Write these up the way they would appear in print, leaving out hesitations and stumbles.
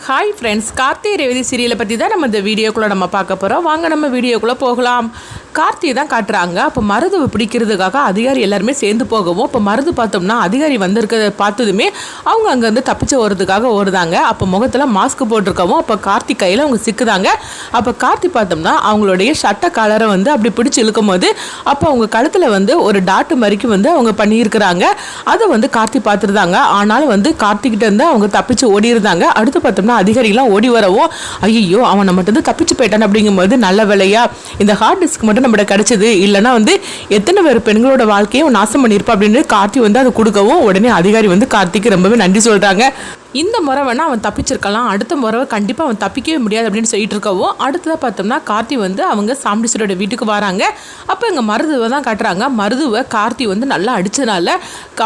Hi friends, Karthi Revathi சீரியலை பற்றி தான் நம்ம இந்த வீடியோக்குள்ளே நம்ம பார்க்க போகிறோம். வாங்க நம்ம வீடியோக்குள்ளே போகலாம். கார்த்தியை தான் காட்டுறாங்க. அப்போ மருதுவை பிடிக்கிறதுக்காக அதிகாரி எல்லாருமே சேர்ந்து போகவும், இப்போ மருது பார்த்தோம்னா அதிகாரி வந்திருக்கிறத பார்த்ததுமே அவங்க அங்கேருந்து தப்பிச்சு ஓடுறதுக்காக ஓடுதாங்க. அப்போ முகத்தில் மாஸ்க் போட்டிருக்கவும் அப்போ கார்த்தி கையில் அவங்க சிக்குதாங்க. அப்போ கார்த்தி பார்த்தோம்னா அவங்களுடைய சட்டை கலரை அப்படி பிடிச்சி இழுக்கும் போது அப்போ அவங்க கழுத்தில் ஒரு டாட்டு மாதிரிக்கு அவங்க பண்ணியிருக்கிறாங்க. அதை கார்த்தி பார்த்துருந்தாங்க. ஆனாலும் கார்த்திகிட்ட இருந்து அவங்க தப்பிச்சு ஓடி இருந்தாங்க. அடுத்து பார்த்தோம்னா அதிகாரிலாம் ஓடி வரவும் ஐயோ அவன் மட்டும் தப்பிச்சு போயிட்டான் அப்படிங்கும்போது நல்ல வேலையா இந்த ஹார்ட் டிஸ்க் மட்டும் நம்மகிட்ட கிடைச்சது, இல்லைன்னா எத்தனை பேர் பெண்களோட வாழ்க்கையும் நாசம் பண்ணியிருப்பா அப்படின்னு கார்த்தி அதை கொடுக்கவும் உடனே அதிகாரி கார்த்திக்கு ரொம்பவே நன்றி சொல்றாங்க. இந்த முறை வேணா அவன் தப்பிச்சிருக்கலாம், அடுத்த முறை கண்டிப்பாக அவன் தப்பிக்கவே முடியாது அப்படின்னு சொல்லிட்டு இருக்கவும் அடுத்ததாக பார்த்தோம்னா கார்த்தி அவங்க சாமுண்டீஸ்வரோட வீட்டுக்கு வராங்க. அப்போ இங்கே மருதுவை தான் காட்டுறாங்க. மருதுவை கார்த்தி நல்லா அடித்ததுனால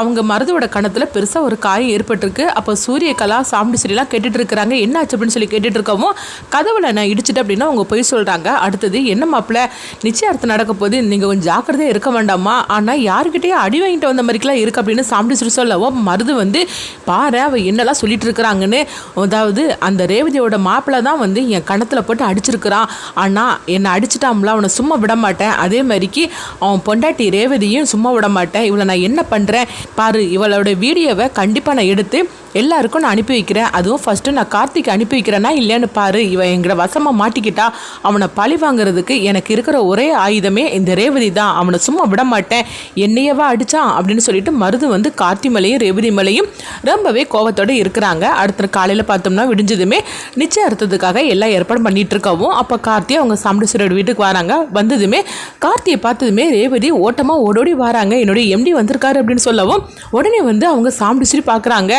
அவங்க மருதுவோட கணத்தில் பெருசாக ஒரு காயம் ஏற்பட்டிருக்கு. அப்போ சூரியகலா சாமுண்டீஸ்வரிலாம் கேட்டுட்டு இருக்கிறாங்க. என்ன ஆச்சு அப்படின்னு சொல்லி கேட்டுட்டு இருக்கவும் கதவுல நான் இடிச்சிட்டு அப்படின்னா அவங்க போய் சொல்கிறாங்க. அடுத்தது என்ன மாப்பிள்ள நிச்சயார்த்தம் நடக்க போது, நீங்கள் கொஞ்சம் ஜாக்கிரதையாக இருக்க வேண்டாமா, ஆனால் யாருக்கிட்டே அடி வாங்கிட்டு வந்த மாதிரிலாம் இருக்குது அப்படின்னு சாமுண்டீஸ்வரி சொல்லவும் மருது பாரு அவள் என்னெல்லாம் சொல்லிட்டு இருக்கிறாங்கன்னு, அதாவது அந்த ரேவதியோட மாப்பிள்ளை தான் என் கணத்தில் போட்டு அடிச்சிருக்கிறான், ஆனால் என்னை அடிச்சிட்டாம்ல அவனை சும்மா விட மாட்டேன், அதே மாதிரிக்கு அவன் பொண்டாட்டி ரேவதியும் சும்மா விட மாட்டேன், இவளை நான் என்ன பண்ணுறேன் பாரு, இவளோட வீடியோவை கண்டிப்பாக நான் எடுத்து எல்லாருக்கும் நான் அனுப்பி வைக்கிறேன், அதுவும் ஃபஸ்ட்டு நான் கார்த்திக் அனுப்பி வைக்கிறேன்னா இல்லைன்னு பாரு, இவன் எங்களை வசமாக மாட்டிக்கிட்டா அவனை பழி வாங்குறதுக்கு எனக்கு இருக்கிற ஒரே ஆயுதமே இந்த ரேவதி தான், அவனை சும்மா விட மாட்டேன், என்னையவா அடித்தான் அப்படின்னு சொல்லிட்டு மருது கார்த்தி மலையும் ரேவதி மலையும் ரொம்பவே கோபத்தோடு இருக்கிறாங்க. அடுத்த காலையில் பார்த்தோம்னா விடிஞ்சதுமே நிச்சயார்த்தத்துக்காக எல்லாம் ஏற்பாடு பண்ணிட்டு இருக்கவும் அப்போ கார்த்தி அவங்க சாமுண்டீஸ்வரோட வீட்டுக்கு வராங்க. வந்ததுமே கார்த்தியை பார்த்ததுமே ரேவதி ஓட்டமாக ஓடோடி வராங்க. என்னுடைய எம்டி வந்திருக்காரு அப்படின்னு சொல்லவும் உடனே அவங்க சாமுண்டீஸ்வரி பார்க்குறாங்க.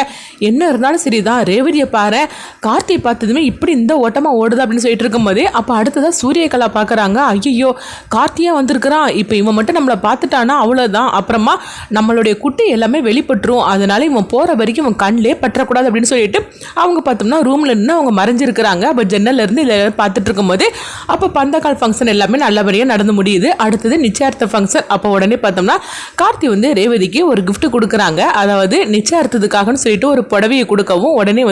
என்ன இருந்தாலும் சரிதான், ரேவதியை பாரு கார்த்தியை பார்த்ததுமே இப்படி இந்த ஓட்டமாக ஓடுது அப்படின்னு சொல்லிட்டு இருக்கும்போதே அப்போ அடுத்ததான் சூரியகலா பார்க்குறாங்க. ஐயோ கார்த்தியா வந்திருக்கிறான், இப்போ இவன் மட்டும் நம்மளை பார்த்துட்டானா அவ்வளோதான், அப்புறமா நம்மளுடைய குட்டி எல்லாமே வெளிப்பட்டுரும், அதனால இவன் போகிற வரைக்கும் இவன் கண்ணிலே பற்றக்கூடாது அப்படின்னு சொல்லிட்டு அவங்க பார்த்தோம்னா ரூமில் நின்று அவங்க மறைஞ்சிருக்கிறாங்க. அப்போ ஜன்னல்ல இருந்து இதில் பார்த்துட்டு இருக்கும்போது அப்போ பந்தக்கால் ஃபங்க்ஷன் எல்லாமே நல்லபடியாக நடந்து முடியுது. அடுத்தது நிச்சயார்த்த ஃபங்க்ஷன். அப்போ உடனே பார்த்தோம்னா கார்த்தி ரேவதிக்கு ஒரு கிஃப்ட் கொடுக்குறாங்க. அதாவது நிச்சயார்த்தத்துக்காகன்னு சொல்லிட்டு ஒரு புடவையை கொடுக்கவும் உடனே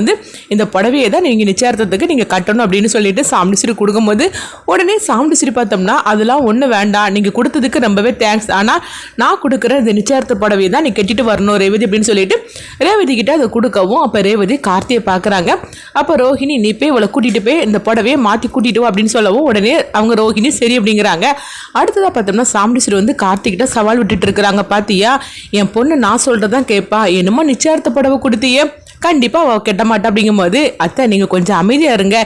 இந்த புடவையை தான் நீங்கள் நிச்சயார்த்தத்துக்கு நீங்கள் கட்டணும் அப்படின்னு சொல்லிட்டு சாமுண்டீஸ்வரி கொடுக்கும்போது உடனே சாமுண்டீஸ்வரி பார்த்தோம்னா அதெல்லாம் ஒன்றும் வேண்டாம், நீங்கள் கொடுத்ததுக்கு ரொம்பவே தேங்க்ஸ், ஆனால் நான் கொடுக்குற இந்த நிச்சயார்த்த புடவையை தான் நீ கட்டிட்டு வரணும் ரேவதி அப்படின்னு சொல்லிட்டு ரேவதி கிட்ட அதை கொடுக்கவும் அப்போ ரேவதி கார்த்தியை பார்க்குறாங்க. அப்போ ரோஹிணி நீ போய் இவளை கூட்டிகிட்டு போய் இந்த புடவையை மாற்றி கூட்டிட்டு அப்படின்னு சொல்லவும் உடனே அவங்க ரோஹிணி சரி அப்படிங்கிறாங்க. அடுத்ததாக பார்த்தோம்னா சாமுண்டீஸ்வரி கார்த்திகிட்ட சவால் விட்டுட்டு இருக்கிறாங்க. பார்த்தியா என் பொண்ணு நான் சொல்கிறதான் கேட்பா, என்னமோ நிச்சயார்த்த புடவை கொடுத்தியே கண்டிப்பாக அவள் கெட்ட மாட்டா அப்படிங்கும்போது அத்தை நீங்கள் கொஞ்சம் அமைதியாக இருங்க,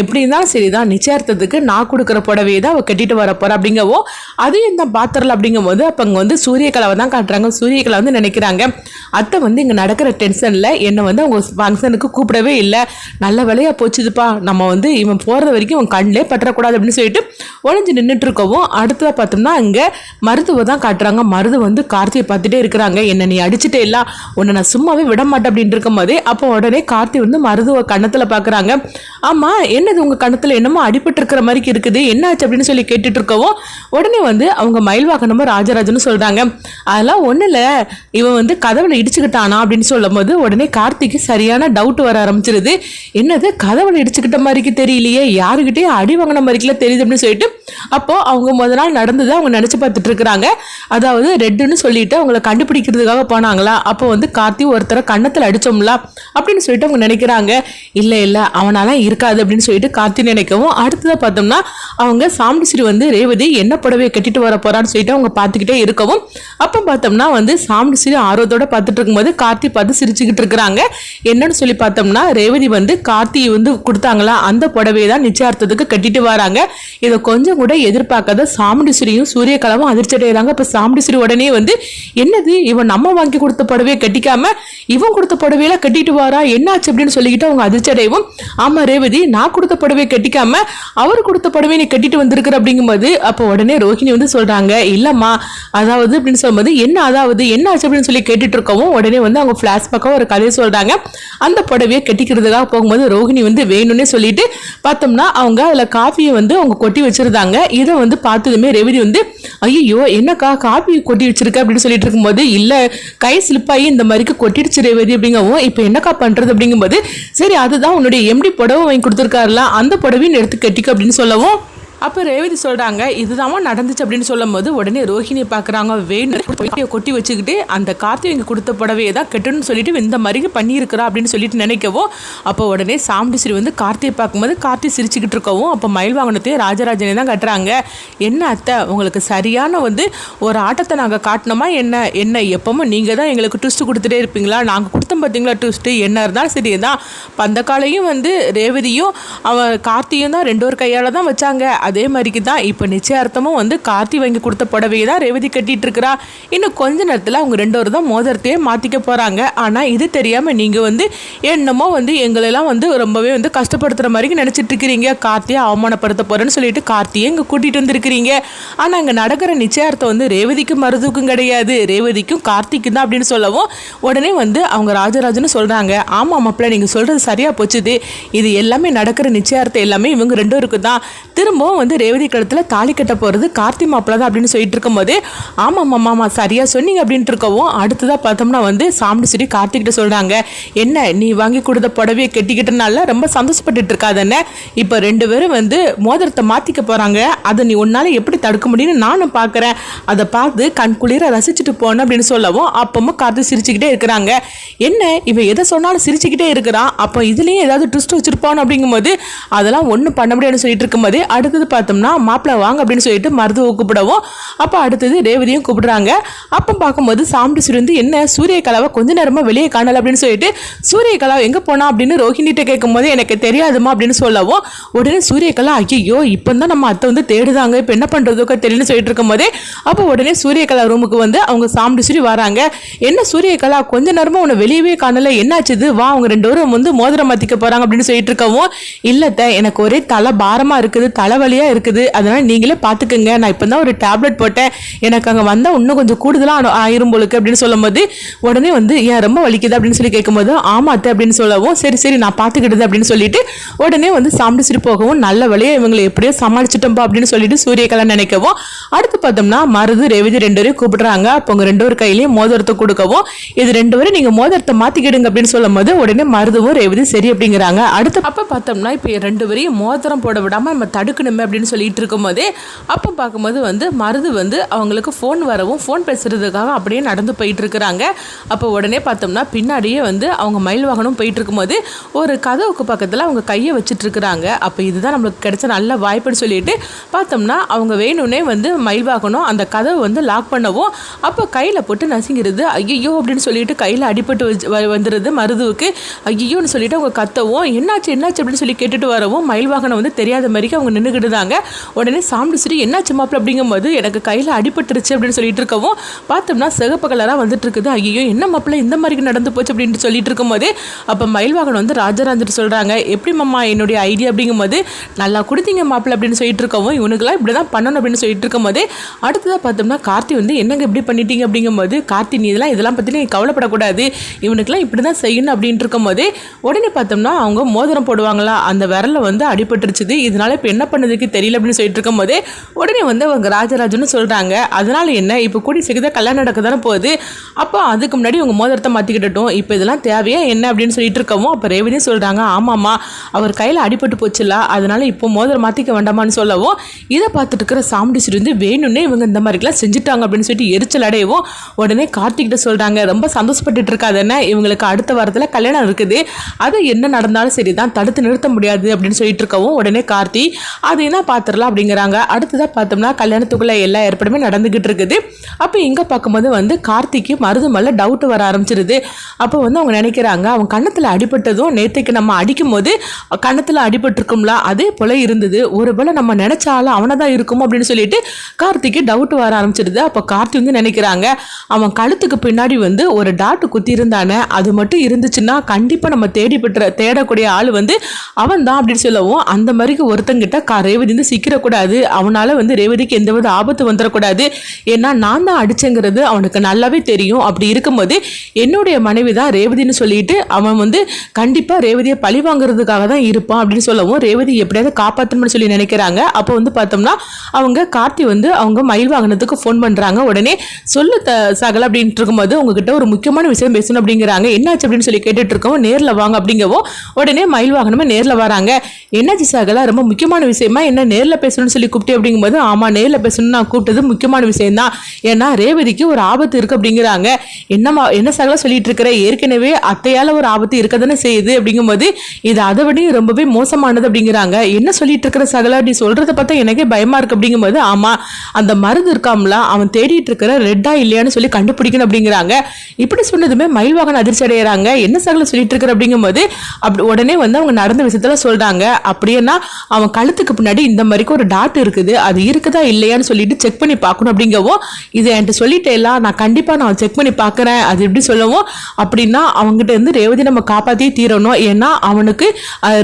எப்படி இருந்தாலும் சரிதான், நிச்சயார்த்தத்துக்கு நான் கொடுக்குற புடவையை தான் அவள் கட்டிட்டு வர போகிறா அப்படிங்கவோ அதையும் தான் பாத்திரல அப்படிங்கும்போது அப்போ அங்கே சூரியகலாவை தான் காட்டுறாங்க. சூரியகலா நினைக்கிறாங்க அத்தை இங்கே நடக்கிற டென்ஷனில் என்னை அவங்க ஃபங்க்ஷனுக்கு கூப்பிடவே இல்லை, நல்ல வேலையாக போச்சுதுப்பா, நம்ம இவன் போகிற வரைக்கும் அவன் கண்ணிலே பற்றக்கூடாது அப்படின்னு சொல்லிட்டு ஒழிஞ்சு நின்றுட்டு இருக்கவும் அடுத்ததாக பார்த்தோம்னா இங்கே மருதுவை தான் காட்டுறாங்க. மருது கார்த்தியை பார்த்துட்டே இருக்கிறாங்க. என்னை நீ அடிச்சுட்டே இல்லை, உன்னை நான் சும்மாவே விட மாட்டேன் அப்படின்னு இருக்கும்போதே அப்போ உடனே கார்த்தி மருதுவ கண்ணத்துல பாக்குறாங்க. ஆமா என்னது உங்க கண்ணத்துல என்னமோ அடிபட்டு இருக்கிற மாதிரி இருக்குது, என்ன ஆச்சு அப்படின்னு சொல்லி கேட்டுட்டு இருக்கவும் உடனே அவங்க மயில்வாகனமும் ராஜராஜனும் சொல்றாங்க. அதெல்லாம் ஒண்ணு இல்ல, இவன் கதவுல இடிச்சுக்கிட்டானா அப்படின்னு சொல்லும் போது உடனே கார்த்திக்கு சரியான டவுட் வர ஆரம்பிச்சிருது. என்னது கதவுல இடிச்சுக்கிட்ட மாதிரிக்கு தெரியலையே, யாருக்கிட்டே அடி வாங்கின மாதிரிக்குல தெரியுது அப்படின்னு சொல்லிட்டு அப்போ அவங்க முதல் நாள் நடந்ததை அவங்க நினைச்சு பார்த்துட்டு இருக்கிறாங்க. அதாவது ரெட்டுன்னு சொல்லிட்டு அவங்கள கண்டுபிடிக்கிறதுக்காக போனாங்களா, அப்போ கார்த்தி ஒருத்தரை கண்ணத்துல அடிச்சோம்ல அப்படின்னு சொல்லிட்டு அவங்க நினைக்கிறாங்க. இல்ல அவனால இருக்காது அப்படின்னு சொல்லிட்டு கார்த்தி நினைக்கவும் அடுத்ததான் பார்த்தோம்னா அவங்க சாமுண்டீஸ்வரி ரேவதி என்ன புடவையை கட்டிட்டு வர போறான்னு சொல்லிட்டு அவங்க பார்த்துக்கிட்டே இருக்கவும் அப்போ பார்த்தோம்னா சாமுண்டீஸ்வரி ஆர்வத்தோட பார்த்துட்டு இருக்கும்போது கார்த்தி பார்த்து சிரிச்சுக்கிட்டு இருக்கிறாங்க. என்னன்னு சொல்லி பார்த்தோம்னா ரேவதி கார்த்தி கொடுத்தாங்களா அந்த புடவையை தான் நிச்சயார்த்தத்துக்கு கட்டிட்டு வராங்க. இதை கொஞ்சம் கூட எதிர்பார்க்காத சாமுண்டீஸ்வரியும் சூரியகலாவும் அதிர்ச்சி அடைகிறாங்க. இப்போ சாமுண்டீஸ்வரி உடனே என்னது இவன் நம்ம வாங்கி கொடுத்த புடவையை கட்டிக்காம இவன் கொடுத்த புடவையில கட்டிட்டு வாரா, என்னாச்சு அப்படின்னு சொல்லிக்கிட்டு அவங்க அதிர்ச்சி அடையவும் ஆமா ரேவதி நான் கொடுத்த புடவையை கட்டிக்காம அவர் கொடுத்த புடவையை நீ கட்டிட்டு வந்திருக்கிற அப்படிங்கும்போது அப்போ உடனே ரோஹிணி சொல்றாங்க இல்லம்மா அதாவது அப்படின்னு சொல்லும்போது என்ன அதாவது என்ன ஆச்சு அப்படின்னு சொல்லி கேட்டுட்டு இருக்கவும் உடனே அவங்க பிளாஷ்பேக்காக ஒரு கதையை சொல்றாங்க. அந்த புடவையை கட்டிக்கிறதுக்காக போகும்போது ரோஹிணி வேணும்னே சொல்லிட்டு பார்த்தோம்னா அவங்க அதுல காஃபியை அவங்க கொட்டி வச்சிருந்தாங்க. இதை பார்த்ததுமே ரேவதி ஐயோ என்னக்கா காஃபி கொட்டி வச்சிருக்க அப்படின்னு சொல்லிட்டு இருக்கும்போது இல்ல கை ஸ்லிப் ஆகி இந்த மாதிரிக்கு கொட்டிடுச்சு ரேவதி அப்படிங்கவும் இப்போ என்னக்கா பண்றது அப்படிங்கும்போது, சரி அதுதான் உன்னுடைய எம்டி புடவை வாங்கி கொடுத்துருக்காருல, அந்த புடவையும் எடுத்து கட்டிக்க அப்படின்னு சொல்லவும், அப்போ ரேவதி சொல்கிறாங்க இதுதாம்மா நடந்துச்சு அப்படின்னு சொல்லும் போது உடனே ரோஹிணியை பார்க்குறாங்க. வேணும் கொட்டி வச்சுக்கிட்டு அந்த கார்த்திகை கொடுத்த புடவையை தான் கெட்டணும்னு சொல்லிட்டு இந்த மாதிரி பண்ணியிருக்கிறா அப்படின்னு சொல்லிட்டு நினைக்கவும், அப்போ உடனே சாமுண்டீஸ்வரி வந்து கார்த்தியை பார்க்கும்போது கார்த்தி சிரிச்சுக்கிட்டு இருக்கவும், அப்போ மயில் வாகனத்தையும் ராஜராஜனே தான் கட்டுறாங்க. என்ன அத்தை உங்களுக்கு சரியான வந்து ஒரு ஆட்டத்தை நாங்கள் காட்டினோமா என்ன எப்பவும் நீங்கள் தான் எங்களுக்கு ட்விஸ்ட்டு கொடுத்துட்டே இருப்பீங்களா? நாங்கள் கொடுத்தோம் பார்த்தீங்களா ட்விஸ்ட்டு, என்ன இருந்தாலும் சரி தான் பந்தக்காலையும் வந்து ரேவதியும் அவன் கார்த்தியும் தான் 2 கையால் தான் வச்சாங்க. அதே மாதிரிக்கு தான் இப்போ நிச்சயார்த்தமும் வந்து கார்த்தி வாங்கி கொடுத்த புடவையை தான் ரேவதி கட்டிட்டு இருக்கிறா. இன்னும் கொஞ்ச நேரத்தில் அவங்க 2 தான் மோதிரத்தையே மாற்றிக்க போகிறாங்க. ஆனால் இது தெரியாமல் நீங்கள் வந்து என்னமோ வந்து எங்களெல்லாம் வந்து ரொம்பவே வந்து கஷ்டப்படுத்துகிற மாதிரி நினச்சிட்டு இருக்கிறீங்க. கார்த்தியை அவமானப்படுத்த போகிறேன்னு சொல்லிட்டு கார்த்தியை இங்கே கூட்டிகிட்டு வந்துருக்கிறீங்க. ஆனால் இங்கே நடக்கிற நிச்சயார்த்தம் வந்து ரேவதிக்கும் மருதுக்கும் கிடையாது, ரேவதிக்கும் கார்த்திக்கு தான் அப்படின்னு சொல்லவும், உடனே வந்து அவங்க ராஜராஜன்னு சொல்கிறாங்க, ஆமாம் மாப்பிள்ள நீங்கள் சொல்கிறது சரியாக போச்சுது, இது எல்லாமே நடக்கிற நிச்சயார்த்தம் எல்லாமே இவங்க 2 பேருக்கு தான். திரும்பவும் வந்து ரேவதி கழுத்தில் தாலி கட்ட போகிறது கார்த்தி மாப்பிள்ள தான் அப்படின்னு சொல்லிட்டு இருக்கும்போது, ஆமாம் மாமா சரியாக சொன்னீங்க அப்படின்ட்டு இருக்கவும், அடுத்ததாக பார்த்தோம்னா வந்து சாமுண்டீஸ்வரி கார்த்திகிட்ட சொல்கிறாங்க, என்ன நீ வாங்கி கொடுத்த புடவையை கெட்டிக்கிட்டனால ரொம்ப சந்தோஷப்பட்டுட்டு இருக்காதன்னு, இப்போ 2 பேரும் வந்து மோதிரத்தை மாற்றிக்க போகிறாங்க, அதை நீ உன்னால் எப்படி தடுக்க முடியும்னு நானும் பார்க்குறேன், அதை பார்த்து கண் குளிர ரசிச்சுட்டு போனேன் அப்படின்னு சொல்லவும், அப்பவும் கார்த்தி சிரிச்சுக்கிட்டே இருக்கிறாங்க. என்ன இவன் எதை சொன்னாலும் சிரிச்சுக்கிட்டே இருக்கிறான், அப்போ இதுலேயும் ஏதாவது ட்விஸ்ட் வச்சுருப்பான் அப்படிங்கும்போது அதெல்லாம் ஒன்றும் பண்ண முடியாதுன்னு சொல்லிட்டு இருக்கும்போது, அடுத்தது பார்த்தோம்னா மாப்பிள்ளை வாங்க அப்படின்னு சொல்லிட்டு மருதுவை கூப்பிடவும், அப்போ அடுத்தது ரேவதியும் கூப்பிடுறாங்க. அப்போ பார்க்கும்போது சாமுண்டீஸ்வரி வந்து என்ன சூரியகலாவை கொஞ்ச நேரமாக வெளியே காணல அப்படின்னு சொல்லிட்டு, சூரியகலா எங்கே போனா அப்படின்னு ரோஹிணிகிட்ட கேட்கும் போது எனக்கு தெரியாதுமா அப்படின்னு சொல்லவும், உடனே சூரியகலா ஐயோ இப்போ தான் நம்ம அத்தை வந்து தேடுதாங்க, இப்போ என்ன பண்ணுறதுக்கோ தெரியலன்னு சொல்லிட்டு இருக்கும் போதே, அப்போ உடனே சூரியகலா ரூமுக்கு வந்து அவங்க சாமுண்டீஸ்வரி வராங்க. என்ன சூரியகலா கொஞ்ச நேரமாக உன்னை வெளியவே காணல, என்னாச்சுது வா அவங்க 2 பேரும் வந்து மோதிரம் மாற்றிக்க போகிறாங்க அப்படின்னு சொல்லிட்டு இருக்கவும், இல்லத்த எனக்கு ஒரே தலை பாரமாக இருக்குது, தலைவலியாக இருக்குது, அதனால் நீங்களே பார்த்துக்குங்க, நான் இப்போ தான் ஒரு டேப்லெட் போட்டேன், எனக்கு அங்கே வந்தால் இன்னும் கொஞ்சம் கூடுதலாக ஆயிரும் போலுக்கு அப்படின்னு சொல்லும்போது, உடனே வந்து ஏன் ரொம்ப வலிக்குது அப்படின்னு சொல்லி கேட்கும்போது ஆமாத்த அப்படின்னு சொல்லவும், சரி நான் பார்த்துக்கிடுது அப்படின்னு சொல்லிட்டு உடனே வந்து சாமுண்டீஸ்வரி போகவும், நல்ல வழியாக இவங்களை எப்படியோ சமாளிச்சிட்டோம்பா அப்படின்னு சொல்லிட்டு சூரியகலா நினைக்கவும், அடுத்து பார்த்தோம்னா மருது ரேவதி 2 பேரையும் கூப்பிடுறாங்க. அப்போ அவங்க 2 பேர் கையிலையும் மோதிரத்தை கொடுக்கவும், இது 2 பேரும் நீங்கள் மோதிரத்தை மாற்றிக்கிடுங்க அப்படின்னு சொல்லும் போது உடனே மருதுவும் ரேவதி சரி அப்படிங்கிறாங்க. அடுத்து அப்போ பார்த்தோம்னா இப்போ 2 பேரையும் மோதிரம் போட விடாமல் நம்ம தடுக்கணுமே அப்படின்னு சொல்லிட்டு இருக்கும்போதே, அப்போ பார்க்கும்போது வந்து மருது வந்து அவங்களுக்கு ஃபோன் வரவும் ஃபோன் பேசுறதுக்காக அப்படியே நடந்து போயிட்டு இருக்கிறாங்க. அப்போ உடனே பார்த்தோம்னா பின்னாடியே வந்து அவங்க மயில் வாகனம் போயிட்டு இருக்கும்போது ஒரு கதவுக்கு பக்கத்தில் அவங்க கையை வச்சுட்டு இருக்கிறாங்க. அப்போ இதுதான் நம்மளுக்கு கிடைச்ச நல்ல வாய்ப்புன்னு சொல்லிட்டு பார்த்தோம்னா அவங்க வேணும்னே வந்து மயில் வாகனம் அந்த கதவை வந்து லாக் பண்ணவும், அப்போ கையில் போட்டு நசுங்கிறது. ஐயோ அப்படின்னு சொல்லிட்டு கையில் அடிபட்டு வந்துடுது மருதுவுக்கு. ஐயோன்னு சொல்லிட்டு அவங்க கத்தவும், என்னாச்சு அப்படின்னு சொல்லி கேட்டுட்டு வரவும் மயில் வாகனம் வந்து தெரியாத மாதிரிக்கு அவங்க நின்றுக்கிட்டுதாங்க. உடனே சாமுண்டீஸ்வரி என்னாச்சு மாப்பிள்ள அப்படிங்கும்போது எனக்கு கையில் அடிபட்டுருச்சு அப்படின்னு சொல்லிட்டு இருக்கவும், பார்த்தோம்னா சிகப்பு கலராக வந்துட்டு இருக்குது. ஐயோ என்ன மாப்பிள்ள இந்த மாதிரி நடந்து போச்சு அப்படின்ட்டு சொல்லிட்டு இருக்கும்போது, அப்போ மயில் வாகனம் வந்து ராஜராஜன் சொல்கிறாங்க, எப்படி மாமா என்னுடைய ஐடியா அப்படிங்கும்போது, நல்லா கொடுத்தீங்க மாப்பிள்ள அப்படின்னு சொல்லிட்டு இருக்கவும், இவனுக்குலாம் இப்படி தான் பண்ணணும் அப்படின்னு சொல்லிட்டு இருக்கும்போது, அடுத்ததாக பார்த்தோம்னா கார்த்தி வந்து என்னங்க இப்படி பண்ணிட்டீங்க அப்படிங்கும்போது, கார்த்தி நீ இதெல்லாம் பற்றி நீ கவலைப்படக்கூடாது, இவனுக்குலாம் இப்படி தான் செய்யணும் அப்படின்ட்டு இருக்கும்போது, உடனே பார்த்தோம்னா அவங்க மோதிரம் போடுவாங்களா அந்த விரலில் வந்து அடிபட்டுருச்சுது, இதனால இப்போ என்ன பண்ணதுக்கு தெரியல அப்படின்னு சொல்லிட்டு இருக்கும்போதே, உடனே வந்து அவங்க ராஜராஜன்னு சொல்கிறாங்க, அதனால என்ன இப்போ கூடி சீக்கிரம் கல்யாணம் நடக்க தானே போகுது, அப்போ அதுக்கு முன்னாடி உங்கள் மோதிரத்தை மாற்றிக்கிட்டோம், இப்போ இதெல்லாம் தேவையா என்ன அப்படின்னு சொல்லிட்டு இருக்கவும், அப்போ ரேவதியும் சொல்கிறாங்க, ஆமாம்மா அவர் கையில் அடிபட்டு போச்சுல, அதனால இப்போ மோதிரம் மாற்றிக்க வேண்டாமான்னு சொல்லவும், இதை பார்த்துட்டு இருக்கிற சாமுண்டீஸ்வரி வந்து வேணும்னே இவங்க இந்த மாதிரிலாம் செஞ்சுட்டாங்க அப்படின்னு சொல்லிட்டு எரிச்சல் அடையவும், உடனே கார்த்திகிட்ட சொல்கிறாங்க, ரொம்ப சந்தோஷப்பட்டுட்டு இருக்காதுன்னு, இவங்களுக்கு அடுத்த வாரத்தில் கல்யாணம் இருக்குது, அது என்ன நடந்தாலும் சரி தான் தடுத்து நிறுத்த முடியாது அப்படின்னு சொல்லிட்டு இருக்கவும், உடனே கார்த்தி அதையும் தான் பார்த்துடலாம் அப்படிங்கிறாங்க. அடுத்ததாக பார்த்தோம்னா கல்யாணத்துக்குள்ளே எல்லா ஏற்பாடுமே நடந்துக்கிட்டு இருக்குது. அப்போ இங்கே பார்க்கும்போது வந்து கார்த்திக்கு மருது மேலே டவுட் வர ஆரம்பிச்சிருது. அப்போ வந்து அவங்க நினைக்கிறாங்க, அவங்க கன்னத்தில் அடிபட்டதும் நேற்றுக்கு நம்ம அடிக்கும் போது கன்னத்தில் அடிபட்டிருக்கும்ல அதே போல் இருந்தது, ஒருவேளை நம்ம நினைச்சாலும் அவனை தான் இருக்குமோ அப்படின்னு சொல்லிட்டு கார்த்திக்கு டவுட் வர ஆரம்பிச்சிருது. அப்போ கார்த்தி வந்து நினைக்கிறாங்க, அவன் கழுத்துக்கு பின்னாடி வந்து ஒரு டாட்டு குத்தி இருந்தானே, அது மட்டும் இருந்துச்சுன்னா கண்டிப்பாக நம்ம தேடக்கூடிய ஆள் வந்து அவன் தான் அப்படின்னு சொல்லவும், அந்த மாதிரிக்கு ஒருத்தங்கிட்ட ரேவதி ரேவதி வந்து சிக்கிடக்கூடாது, அவனால வந்து ரேவதிக்கு எந்தவித ஆபத்து வந்துடக்கூடாது, ஏன்னா நான் தான் அடிச்சேங்கிறது அவனுக்கு நல்லாவே தெரியும். அப்படி இருக்கும்போது என்னுடைய மனைவி தான் ரேவதின்னு சொல்லிட்டு அவன் வந்து கண்டிப்பா ரேவதியை பழி வாங்குறதுக்காக தான் இருப்பான் அப்படின்னு சொல்லவும் ரேவதி எப்படியாவது காப்பாற்றணும்னு சொல்லி நினைக்கிறாங்க. அப்போ வந்து பார்த்தோம்னா அவங்க கார்த்தி வந்து அவங்க மயில் வாகனத்துக்கு ஃபோன் பண்றாங்க. உடனே சொல்லு சகல அப்படின்ட்டு இருக்கும்போது உங்ககிட்ட ஒரு முக்கியமான விஷயம் பேசணும் அப்படிங்கிறாங்க. என்னாச்சு அப்படின்னு சொல்லி கேட்டுட்டு இருக்கோம். நேரில் வாங்க அப்படிங்கவும் உடனே மயில் வாகனமே நேரில் வராங்க. என்னாச்சு சகலா, ரொம்ப முக்கியமான விஷயமா, என்ன நேரில் பேசணும்னு சொல்லி கூப்பிட்டு அப்படிங்கும்போது ஆமா நேரில் பேசணும்னு நான் கூப்பிட்டது முக்கியமான விஷயம் தான், ஏன்னா ரேவதிக்கு ஒரு ஆபத்து இருக்கு அப்படிங்கிறாங்க. என்ன சகல சொல்லிட்டு இருக்கிற, ஏற்கனவே அத்தையால ஒரு ஆபத்து இருக்க தானே செய்யுது அப்படிங்கும்போது இது அதை விட ரொம்பவே மோசமானது அப்படிங்கிறாங்க. என்ன சொல்லிட்டு இருக்கிற சகல, நீ சொல்றத பார்த்தா எனக்கே பயமா இருக்கு அப்படிங்கும்போது ஆமா அந்த மருந்து இருக்காமல அவன் தேடிட்டு இருக்கிற ரெட்டா இல்லையான்னு சொல்லி கண்டுபிடிக்கணும் அப்படிங்கிறாங்க. இப்படி சொன்னதுமே மயில் வாகனம் அதிர்ச்சி அடைகிறாங்க. என்ன சகல சொல்லிட்டு இருக்கிற அப்படிங்கும்போது அப்படி உடனே வந்து அவங்க நடந்த விஷயத்துல சொல்றாங்க. அப்படின்னா அவன் கழுத்துக்கு பின்னாடி இந்த மாதிரி ஒரு டாட் இருக்குது, அது இருக்குதா இல்லையான்னு சொல்லிட்டு செக் பண்ணி பார்க்கணும் அப்படிங்கவும் இது என்கிட்ட சொல்லிட்டேல, நான் கண்டிப்பா நான் செக் பண்ணி பார்க்கறேன் அது எப்படி சொல்லவும், அப்படின்னா அவங்ககிட்ட இருந்து ரேவதி நம்ம காப்பாத்தியே தீரணும், ஏன்னா அவனுக்கு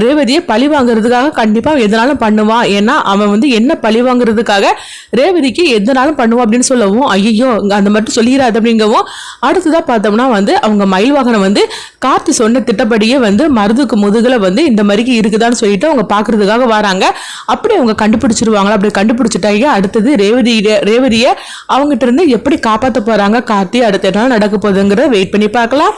ரேவதியை பழி வாங்குறதுக்காக கண்டிப்பா எதனாலும் பண்ணுவான், ஏன்னா அவன் வந்து என்ன பழி வாங்குறதுக்காக ரேவதிக்கு எதனாலும் பண்ணுவான் அப்படின்னு சொல்லவும் ஐயோ அந்த மட்டும் சொல்லிடாது அப்படிங்கவும் அடுத்ததா பார்த்தோம்னா வந்து அவங்க மயில் வாகனம் வந்து கார்த்தி சொன்ன திட்டப்படியே வந்து மருதுக்கு முதுகுல வந்து இந்த மாதிரி இருக்குதான்னு சொல்லிட்டு அவங்க பாக்குறதுக்காக வராங்க. அப்படி அவங்க கண்டுபிடிச்சிருவாங்களா, அப்படி கண்டுபிடிச்சிட்டாங்க. அடுத்தது ரேவதியை அவங்ககிட்ட இருந்து எப்படி காப்பாற்ற போறாங்க கார்த்தி, அடுத்த நாள் நடக்க போகுதுங்கிற வெயிட் பண்ணி பார்க்கலாம்.